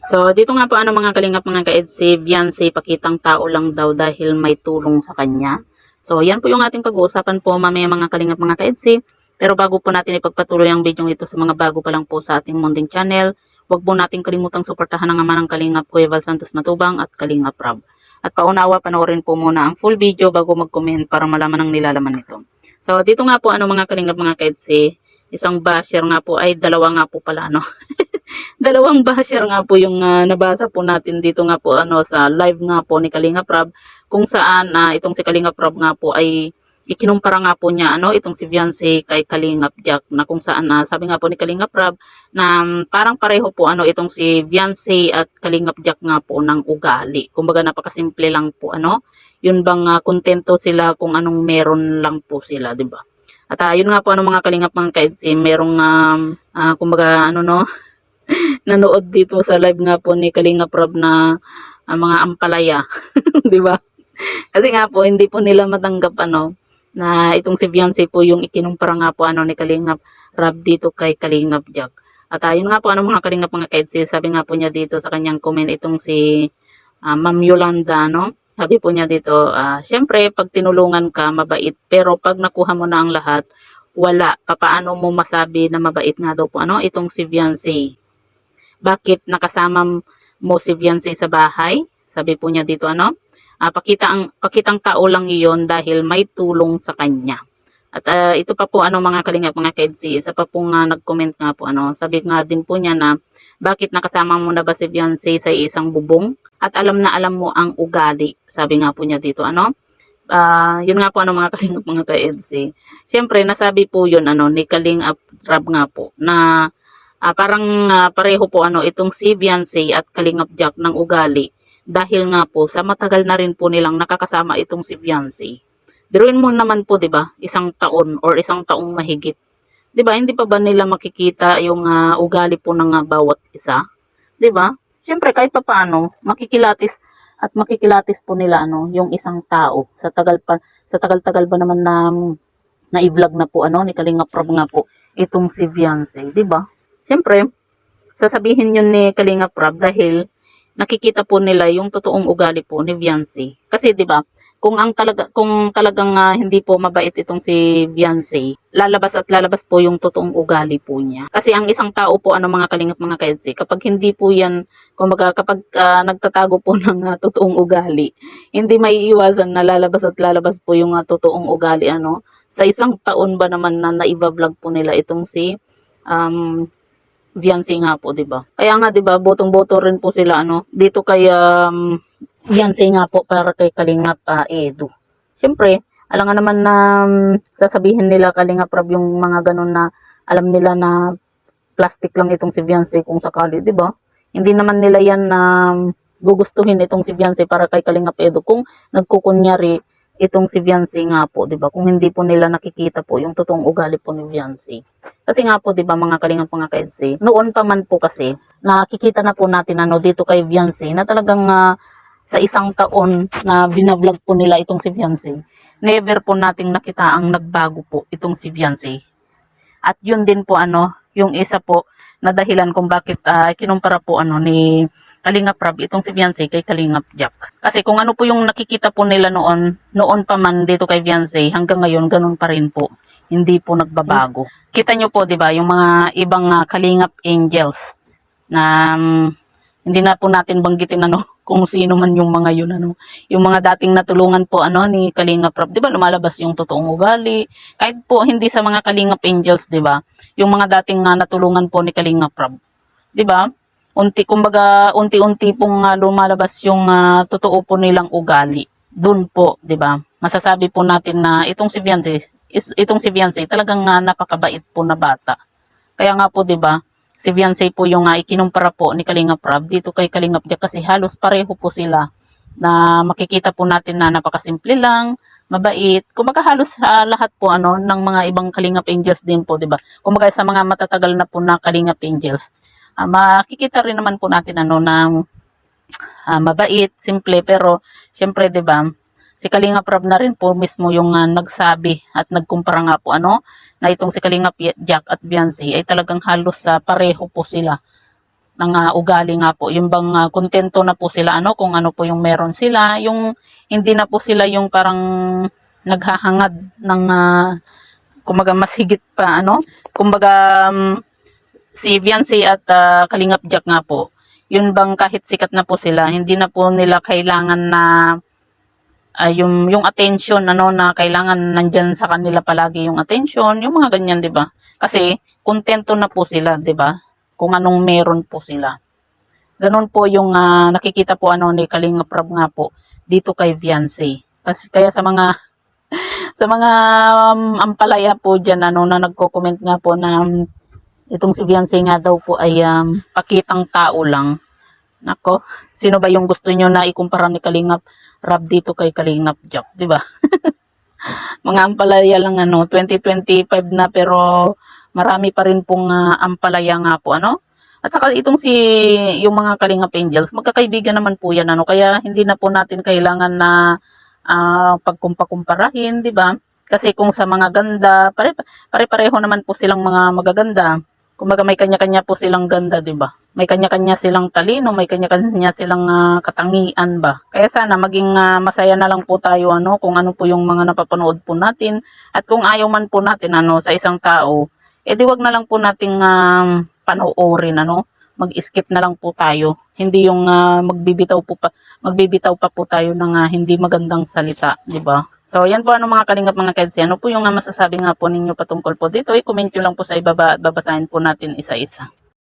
So, dito nga po mga kalingap mga ka-EDSI, Beyonce, pakitang tao lang daw dahil may tulong sa kanya. So, yan po yung ating pag-uusapan po mamaya mga kalingap mga ka-EDSI. Pero bago po natin ipagpatuloy ang video ito sa mga bago pa lang po sa ating munting channel, huwag po natin kalimutang suportahan ang ama ng Kalingap Kuya Val Santos Matubang at Kalingap Rab. At paunawa, panoorin po muna ang full video bago mag-comment para malaman ang nilalaman nito. So, dito nga po mga kalingap mga ka-EDSI, isang basher nga po ay dalawa nga po pala no. Dalawang basher nga po yung nabasa po natin dito nga po sa live nga po ni Kalinga Prab kung saan itong si Kalinga Prab nga po ay ikinumpara nga po niya itong si Beyonce kay Kalingap Jack na kung saan sabi nga po ni Kalinga Prab na parang pareho po itong si Beyonce at Kalingap Jack nga po ng ugali. Kumbaga napakasimple lang po yun bang kontento sila kung anong meron lang po sila, di ba? At yun nga po mga Kalingap mga kaidsi, merong kumbaga nanood dito sa live nga po ni Kalinga Prab na mga ampalaya, 'di ba? Kasi nga po hindi po nila matanggap na itong si Beyonce po yung ikinumpara nga po ni Kalinga Prab dito kay Kalingap Jack. At ayun nga po mga Kalingap mga kaidsi, sabi nga po niya dito sa kanyang comment itong si Ma'am Yolanda Sabi po niya dito, syempre pag tinulungan ka mabait, pero pag nakuha mo na ang lahat, wala. Papaano mo masabi na mabait nga daw po itong si Beyonce? Bakit nakasama mo si Beyonce sa bahay? Sabi po niya dito pakitang tao lang iyon dahil may tulong sa kanya. At ito pa po mga kalingap mga kaidsi, isa pa po nga nag-comment nga po sabi nga din po niya na bakit nakasama mo na ba si Beyonce sa isang bubong at alam na alam mo ang ugali. Sabi nga po niya dito yun nga po mga kalingap mga kaidsi. Siyempre nasabi po yun ni Kalingap Rab nga po na parang pareho po itong si Beyonce at Kalingap Jack ng ugali dahil nga po sa matagal na rin po nilang nakakasama itong si Beyonce. Biruin mo naman po 'di ba, isang taon or isang taong mahigit. 'Di ba? Hindi pa ba nila makikita yung ugali po ng bawat isa? 'Di ba? Siyempre kahit papaano makikilatis po nila yung isang tao sa tagal-tagal ba naman na i-vlog na po ni Kalingap Rob nga po itong si Beyonce, 'di ba? Siyempre, sasabihin yun ni Kalinga Prab dahil nakikita po nila yung totoong ugali po ni Beyonce. Kasi 'di ba, kung talagang hindi po mabait itong si Beyonce, lalabas po yung totoong ugali po niya. Kasi ang isang tao po mga kalingap mga kaedsi, kapag hindi po yan, kumbaga kapag nagtatago po ng totoong ugali, hindi maiiwasan na lalabas po yung totoong ugali sa isang taon ba naman na naiba-vlog po nila itong si Beyonce nga po, 'di ba? Kaya nga 'di ba, botong-boto rin po sila dito kay Beyonce nga po para kay Kalingap Edu. Siyempre, alam nga naman na sasabihin nila Kalingap Rab yung mga ganun na alam nila na plastic lang itong si Beyonce kung sakali, 'di ba? Hindi naman nila yan na gugustuhin itong si Beyonce para kay Kalingap Edu kung nagkukunyari itong si Beyonce nga po, 'di ba? Kung hindi po nila nakikita po yung totoong ugali po ni Beyonce. Kasi nga po 'di ba mga kalingap mga kaedsi, noon pa man po kasi nakikita na po natin dito kay Beyonce na talagang sa isang taon na binablog po nila itong si Beyonce, never po nating nakita ang nagbago po itong si Beyonce. At yun din po yung isa po na dahilan kung bakit kinumpara po ni Kalingap Rab itong si Beyonce kay Kalingap Jack. Kasi kung ano po yung nakikita po nila noon pa man dito kay Beyonce, hanggang ngayon ganun pa rin po. Hindi po nagbabago. Kita nyo po 'di ba yung mga ibang Kalingap Angels na hindi na po natin banggitin kung sino man yung mga yun yung mga dating natulungan po ni Kalingap Rab, 'di ba? Lumalabas yung totoong ugali. Kahit po hindi sa mga Kalingap Angels, 'di ba? Yung mga dating natulungan po ni Kalingap Rab, 'di ba? Unti-unti pong lumalabas yung totoo po nilang ugali. Doon po, 'di ba? Masasabi po natin na itong si Beyonce talagang napakabait po na bata. Kaya nga po 'di ba? Si Beyonce po yung ikinumpara po ni Kalingap Rab dito kay Kalingap Jack kasi halos pareho po sila na makikita po natin na napakasimple lang, mabait. Kumbaga halos lahat po ng mga ibang Kalingap Angels din po, 'di ba? Kumbaga sa mga matatagal na po na Kalingap Angels, makikita rin naman po natin na mabait, simple, pero syempre 'di ba? Si Kalingap Rab na rin po mismo yung nagsabi at nagkumpara nga po na itong si Kalingap Jack at Beyonce ay talagang halos pareho po sila ng ugali nga po. Yung bang kontento na po sila kung ano po yung meron sila, yung hindi na po sila yung parang naghahangad ng kumbaga mas higit pa kumbaga si Beyonce at Kalingap Jack nga po. Yun bang kahit sikat na po sila, hindi na po nila kailangan na yung attention na kailangan nandyan sa kanila palagi yung attention, yung mga ganyan, 'di ba? Kasi kontento na po sila, 'di ba? Kung anong meron po sila. Ganon po yung nakikita po ni Kalingap Rab nga po dito kay Beyonce. Kasi kaya sa mga sa mga ampalaya po diyan na nagko-comment nga po na itong si Beyonce nga daw po ay pakitang tao lang. Nako, sino ba yung gusto nyo na ikumpara ni Kalingap Rab dito kay Kalingap Jack, 'di ba? Mga ampalaya lang 2025 na pero marami pa rin pong ampalaya nga po At saka itong yung mga Kalingap Angels, magkakaibigan naman po yan kaya hindi na po natin kailangan na pagkumparahin, 'di ba? Kasi kung sa mga ganda, pare-pareho naman po silang mga magaganda. Kumbaga may kanya-kanya po silang ganda, 'di ba? May kanya-kanya silang talino, may kanya-kanya silang katangian ba. Kaya sana maging masaya na lang po tayo kung ano po yung mga napapanood po natin at kung ayaw man po natin sa isang tao, di wag na lang po nating panoorin mag-skip na lang po tayo. Hindi yung magbibitaw pa po tayo ng hindi magandang salita, 'di ba? So, yan po mga kalingap mga kedsi. Ano po yung masasabi nga po ninyo patungkol po dito? I-comment nyo lang po sa ibaba at babasahin po natin isa-isa.